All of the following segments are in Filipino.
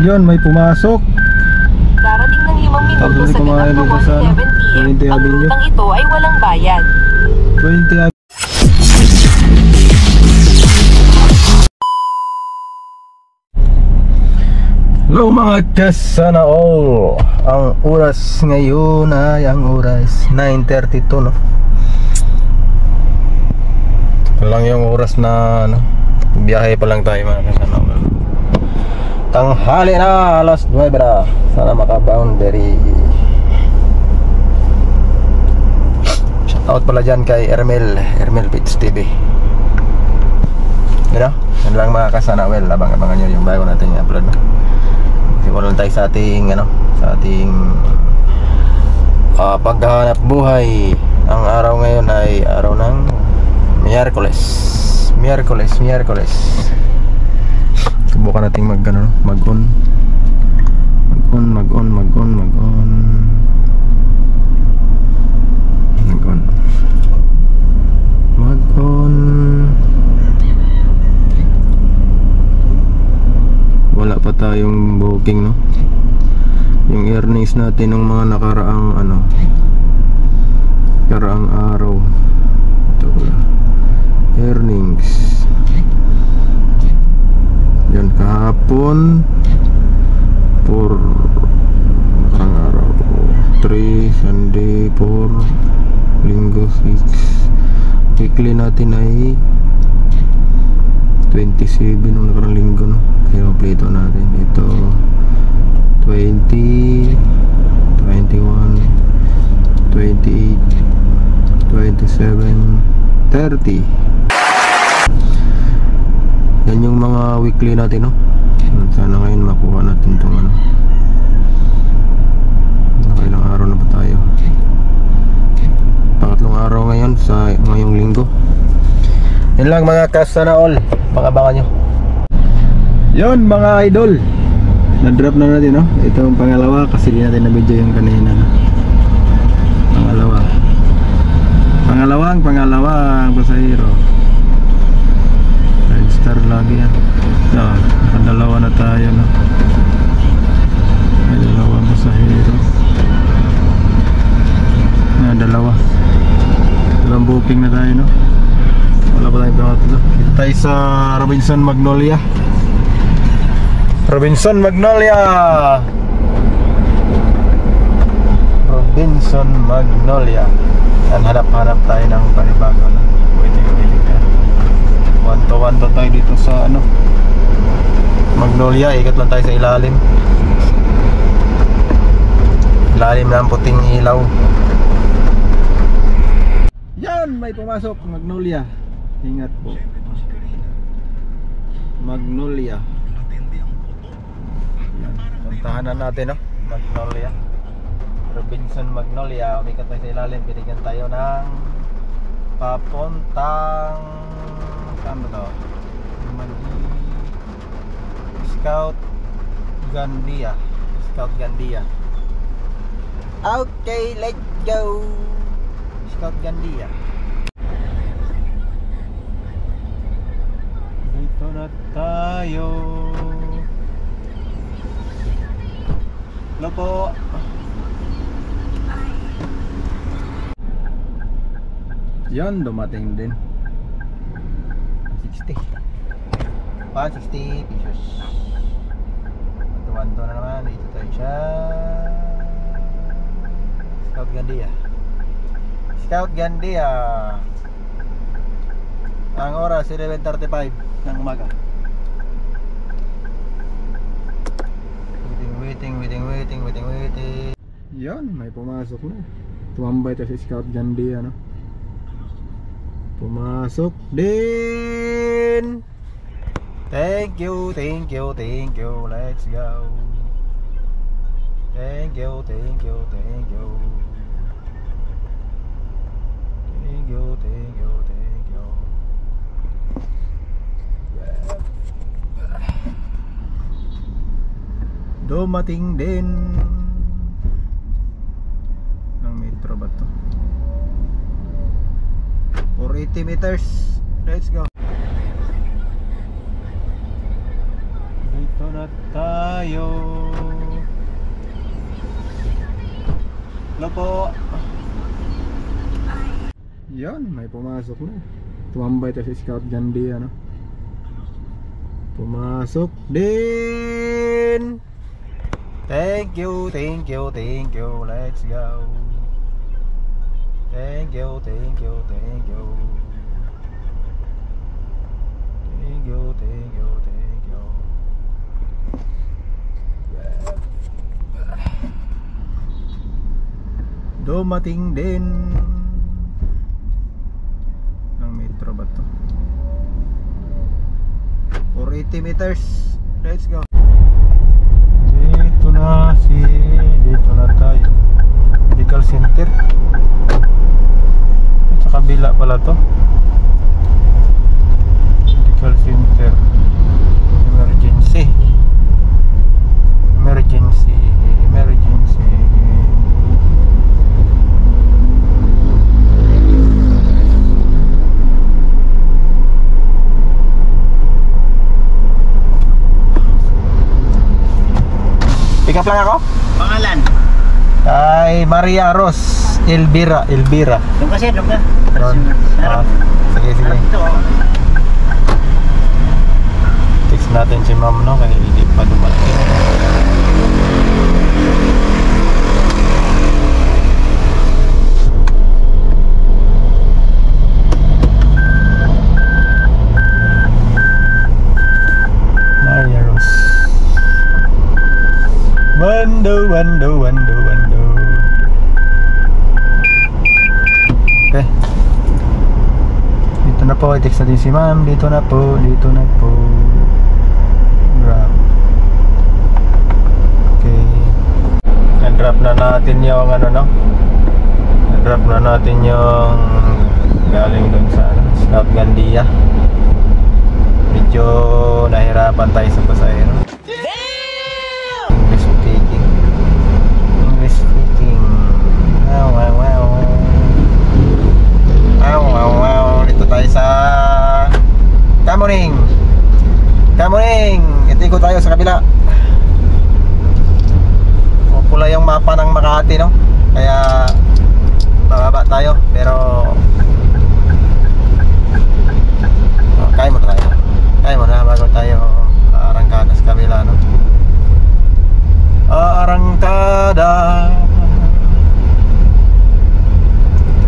Yun, may pumasok. Darating ng 5 minuto sa ganap ng 1:11 PM. Ang rutang ito ay walang bayad. 20 Hello mga kasana all. Ang oras ngayon ay ang oras 9:32 no. Ito lang yung oras na ano, biyahe pa lang tayo mga kasana all. Tanghali na, alas 9 na. Sana maka-boundary. Shoutout pala dyan kay Ermel Beats TV. You know? Yan lang mga kasana well. Abangan nyo yung bago natin i-upload no? Simulan tayo sa ating ano, sa ating paghahanap buhay. Ang araw ngayon ay araw ng Miyerkules. Subukan nating mag-on. Wala pa tayong booking no. Yung earnings natin ng mga nakaraang araw. Ito pala. Earnings. Yan kahapon for nakarang araw 3, Sunday 4, Linggo 6. Weekly natin ay 27 nung nakarang linggo no. Kaya play ito natin ito 20, 21, 28, 27, 30. Yan yung mga weekly natin no. Sana ngayon makuha natin itong ano. Nakailang araw na ba tayo? Pangatlong araw ngayon sa ngayong linggo. Yan lang mga kasana all. Pangabangan nyo. Yun mga idol, na-drop na natin no. Ito yung pangalawa kasi di natin na-video yung kanina no? Pangalawang pasahero. 5-star lagi yan no, nakadalawa na tayo no. May dalawang pasahero na dalawang booking na tayo no. Wala pa tayong pangatlo. Kita tayo sa Robinson Magnolia. Yan, hanap tayo ng panibago na. Waiting ka. 1 to 1 to tayo dito sa ano Magnolia. Ikot lang tayo sa ilalim ng puting ilaw. Yan, may pumasok Magnolia. Ingat po. Magnolia. Yan, puntahan na natin no? Magnolia. Robinson Magnolia. Umikat tayo sa ilalim. Binigyan tayo ng papuntang saan ba to? Scout Gandia. Okay, let's go. Scout Gandia. Dito na tayo. Hello po. Yan, dumating din 60 pesos. Tuwan to na naman. Dito tayo siya. Scout Gandia. Ang oras 11:35 ng umaga. Waiting. Yan, may pumasok na. Tumambay tayo si Scout Gandia no. Pumasok din. Thank you. Let's go. Thank you. Dumating din. Ng metro ba to? 480 meters. Let's go. Dito na tayo. Hello po. Yan, may pumasok na. Tumambay tayo si Scout Gandhi, ano. Pumasok din. Thank you, thank you, thank you. Let's go. Thank you, thank you, thank you. Thank you, thank you, thank you. Dumating din. Ang metro ba to? 480 meters. Let's go. Dito na tayo. Medical center. Sa kabila pala to. Medical center. Emergency. Emergency. Emergency. Pick up lang ako? Pangalan? Kay Maria Ros Elvira. Doon kasi, doon ka. Ron. Sige. Text natin si ma'am, no? Kaya hindi pa dumating. Maria Ros. Wando. Okay. Dito na po, i-text natin si ma'am. Dito na po. Grab. Okay. Na-drop na natin yung ano, no? Na-drop na natin yung galing dun sa Scout Gandia. Medyo nahirapan tayo sa pasahero. English speaking. Wow. Dito tayo sa Kamuning. Ito tayo sa kabila. Pula yung mapa ng Makati, no? Kaya bababa tayo. Pero kaya mo na bago tayo arangkada sa kabila, no? Arangkada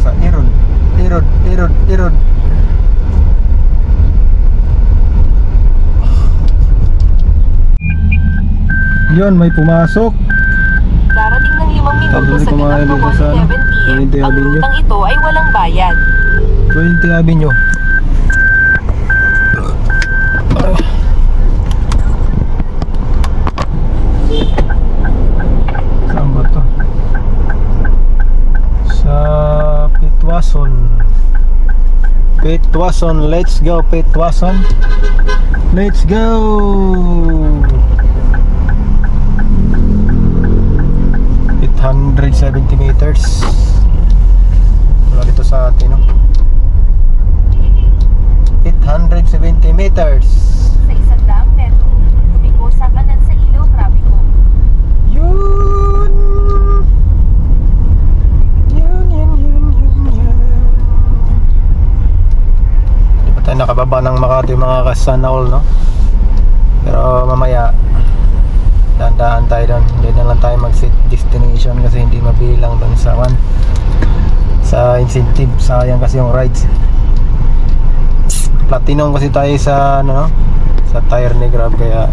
sa Irod. Yun, may pumasok. Darating ng 5 minuto sa ganap ng 170. Ang rutang ito ay walang bayad. 20 Avenue. Saan ba to? Sa Pitwason. Let's go Pitwason. Let's go. It 170 meters. Wala dito sa atin, no? 870 meters. Sa 100 metro, lumiko sa kanan sa ilaw trapiko. Yun. Hindi pa tayo nakababa ng Makati, mga kasana all, no? Pero mamaya dahan-dahan tayo doon. Hindi na lang tayo mag-set destination kasi hindi mabilang doon sa incentive. Sayang kasi yung rides. Platinum kasi tayo sa sa tire ni Grab, kaya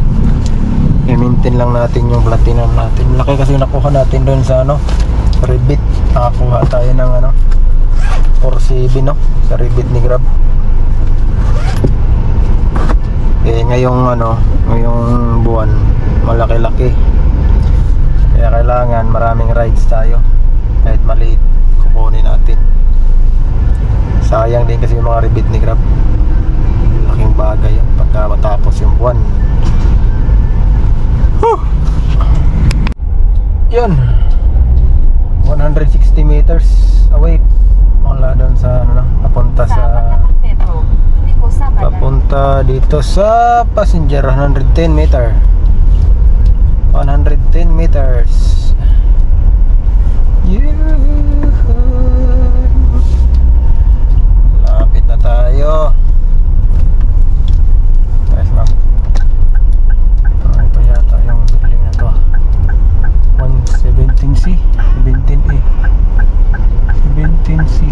i-maintain lang natin yung platinum natin. Laki kasi nakuha natin doon sa Rebit. Nakakuha tayo ng 4.7, no, sa Rebit ni Grab. Ngayong buwan malaki-laki, kaya kailangan maraming rides tayo. Kahit maliit, kukunin natin. Sayang din kasi yung mga Rebit ni Grab. Laking bagay yun pagka matapos yung buwan. Yun, 160 meters away mula doon sa papunta dito sa passenger. 110 meter 10 meters. Lapit na tayo. Guys, ma'am. Ito yata yung building na to. 117C, 17A, 17C.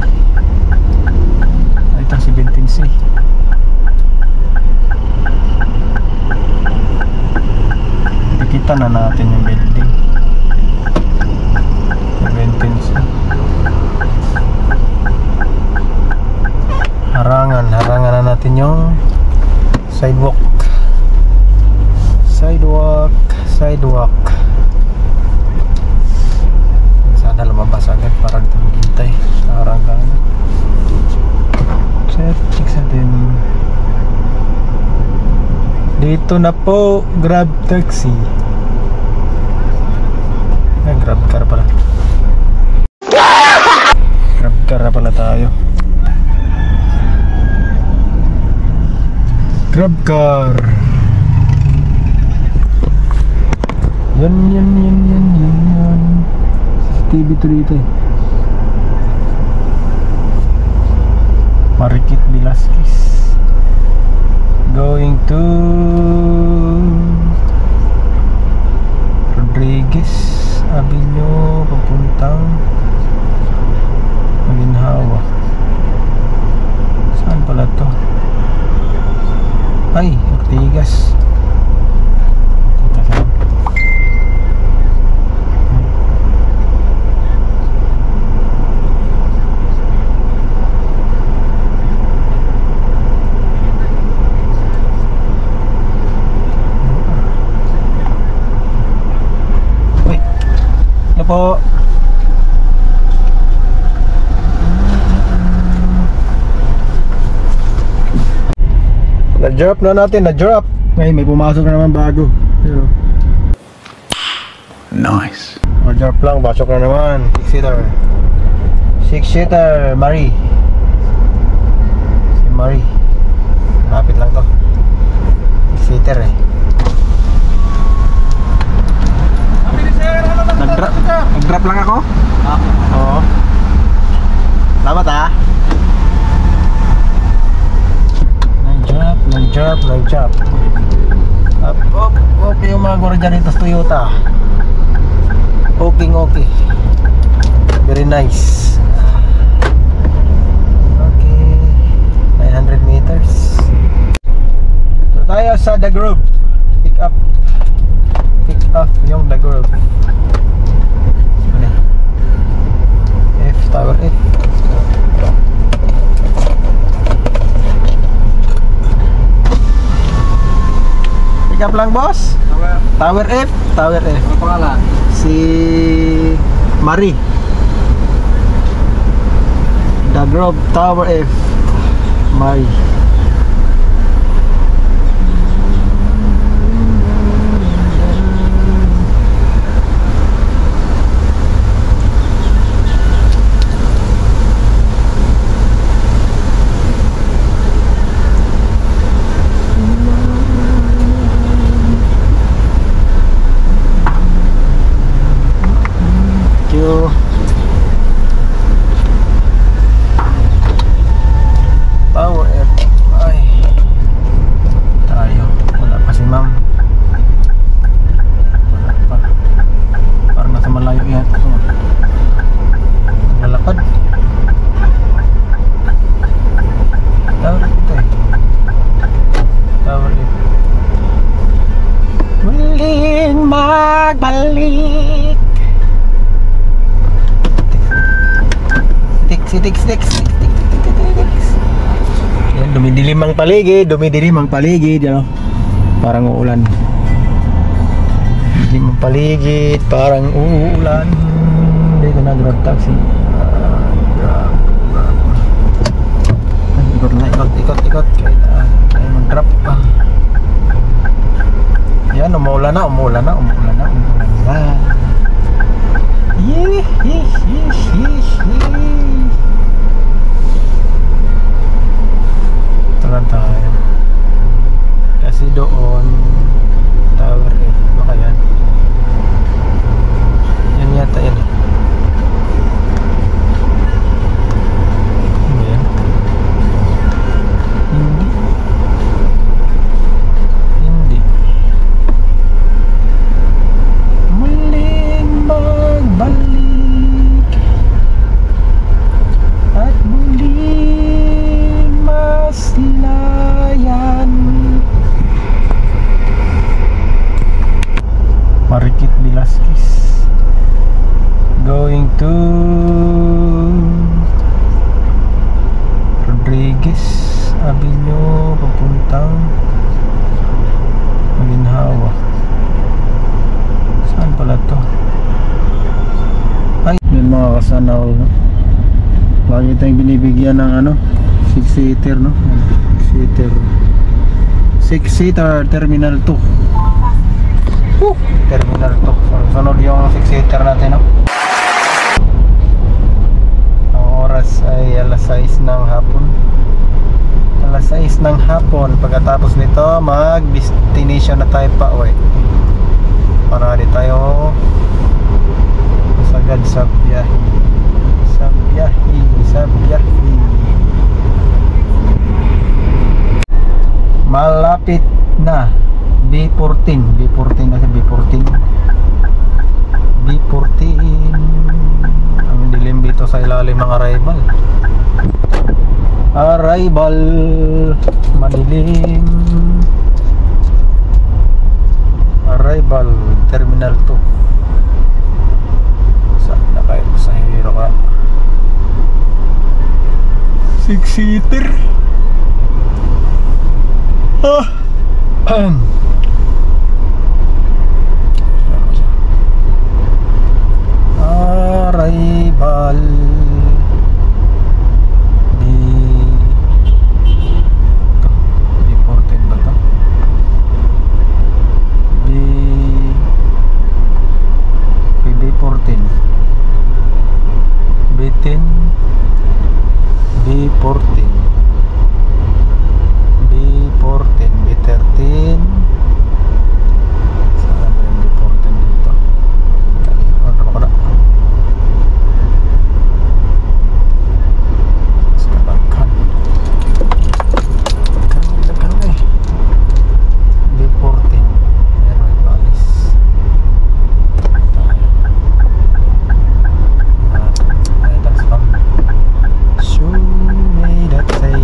Ito 17C. Kita na natin yung building. 17C. Harangan na natin yung sidewalk. Sidewalk. Sana lumabas agad para dito maghintay sa harangan. Check sa din. Dito na po, Grab taxi. Grab car pala. Grab car na pala tayo. Grab car. Yan. TV3 ito eh. Marikit Velasquez. Going to Rodriguez Avenue, papuntang Maginhawa. Saan pala to? Ay, Ortigas. Po. Na-drop na natin, na-drop. May pumasok na naman bago. Nice. Na-drop lang, pasok na naman. 6-seater Marie. Si Marie. Lapit lang to. 6-seater eh. Nag-drop lang ako? Oo. Salamat ah. Nag-drop. Okay yung mga gwardiya dito sa Toyota. Okay. Very nice. Okay. 900 meters. So tayo sa The Grove. Pick up yung The Grove. Tower F. Pick up lang boss. Tower F. Ano pangalan? Si Marie. The Grove Tower F. Marie. Tower F. Ay, tayo. Wala pa si ma'am. Wala pa. Parang nasa malayo yan. Lalakad. Tower F ito eh. Tower F. Muling magbalik. Tiks. Yan, dumidilim ang paligid, ano? Parang uulan. Dumidilim ang paligid, parang uulan. Dito na Grab taxi. Ikot. Kaya mag-drop pa. Yan, umuulan na. Talan tayo. Kasi doon Tower F. Baka yan. Marikit Velasquez. Going to Rodriguez Avenue papuntang Maginhawa. Saan pala to? Ay, yun mga kasanaw, no? Lagi tayong binibigyan ng ano, 6-seater, no? 6-seater 6-seater Terminal 2. Terminal 2. Sunod yung 6-seater natin, no? Ang oras ay alas 6 ng hapon. Alas 6 ng hapon. Pagkatapos nito, mag-destination na tayo pa uwi. Para di tayo masagad sa biyahe. Sa biyahe. Malapit na B14 kasi B14 ang dilim dito sa ilalim ng arrival madilim. Arrival Terminal 2. Saan na kayo sa hero ka? 6-seater. Arrival B14 ba to? B14 B10 B14 B13. Saan ba yung B14 dito? Kalimutan naman ko na. Skalagkan eh. B14. Ayan, may balis. Ay, that's fun. Show me that thing.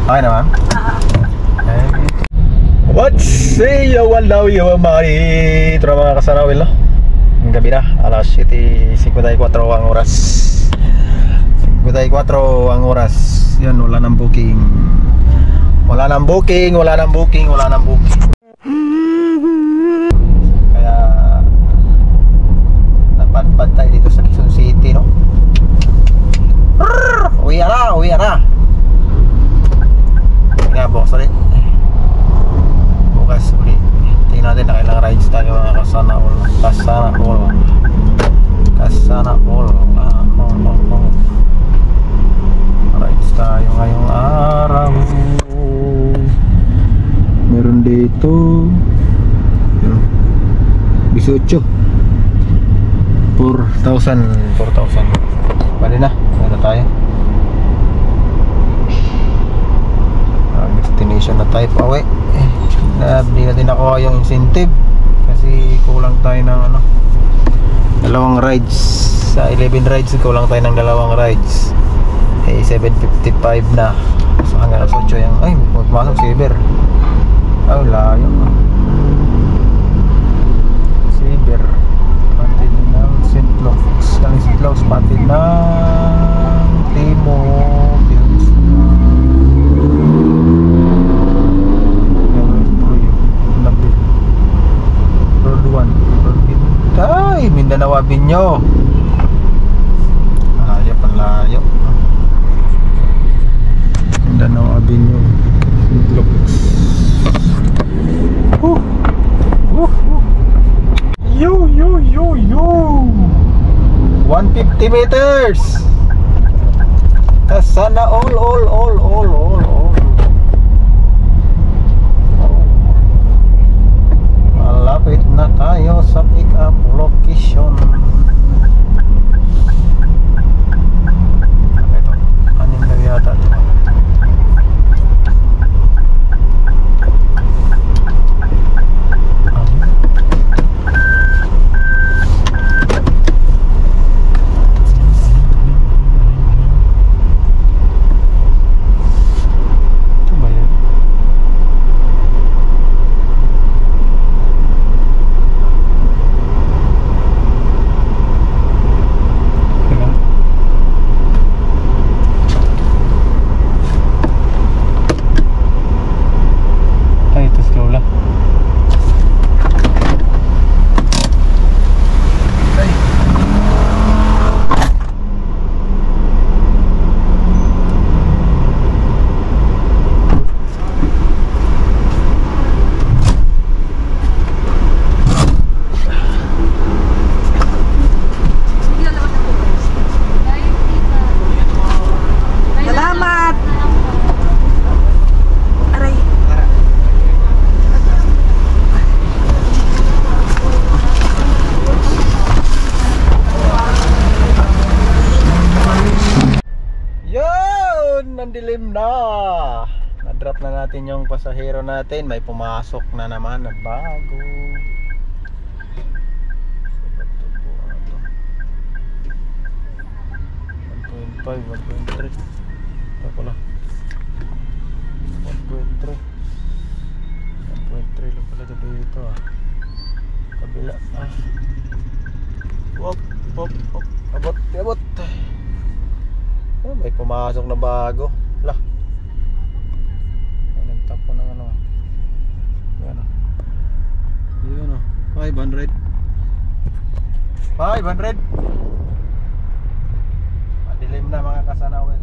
Okay na, ma'am? What's say yo, walaw yo, mari. Ito na mga kasanawil, no? Ang gabi na, alas 7:54 ang oras. 54 ang oras. Yan, wala nang booking. Wala nang booking. Kaya napadpad tayo dito sa Quezon City, no? Uwi na. Bukas ulit. Tingnan natin na kailang rides tayo mga kasana all. Rides tayo ngayong araw. Meron dito 18 4,000. Bali na, ano tayo? Destination na tayo pa uwi. Hindi na din ako yung incentive kasi kulang tayo ng dalawang rides. Sa 11 rides kulang tayo ng dalawang rides. 7:55 na. So hanggang alas 8 yung magmasok Saber. Layo. Saber patid ng St. Claus patid ng Timog. Mindanao Avenue. Layo pa layo. Mindanao Avenue. Looks. Yo. 150 meters. Sana all. Malapit na tayo sa pick-up location. Ito, anim na yata ito. Ito ba yan? Teka. Ay, ito si Lola. Ay. Salamat! Aray. Yun! Nandilim na! Na-drop na natin yung pasahero natin. May pumasok na naman na bago. So, 1.5, 1.3. Ito pala. 1.3. 1.3 lang pala dito ah. Kabila ah. Wop. Abot. Oh, may pumasok na bago. Lah. Nagtapo ng ano. Yan ah. Yun ah. 500. Madilim na mga kasanawel.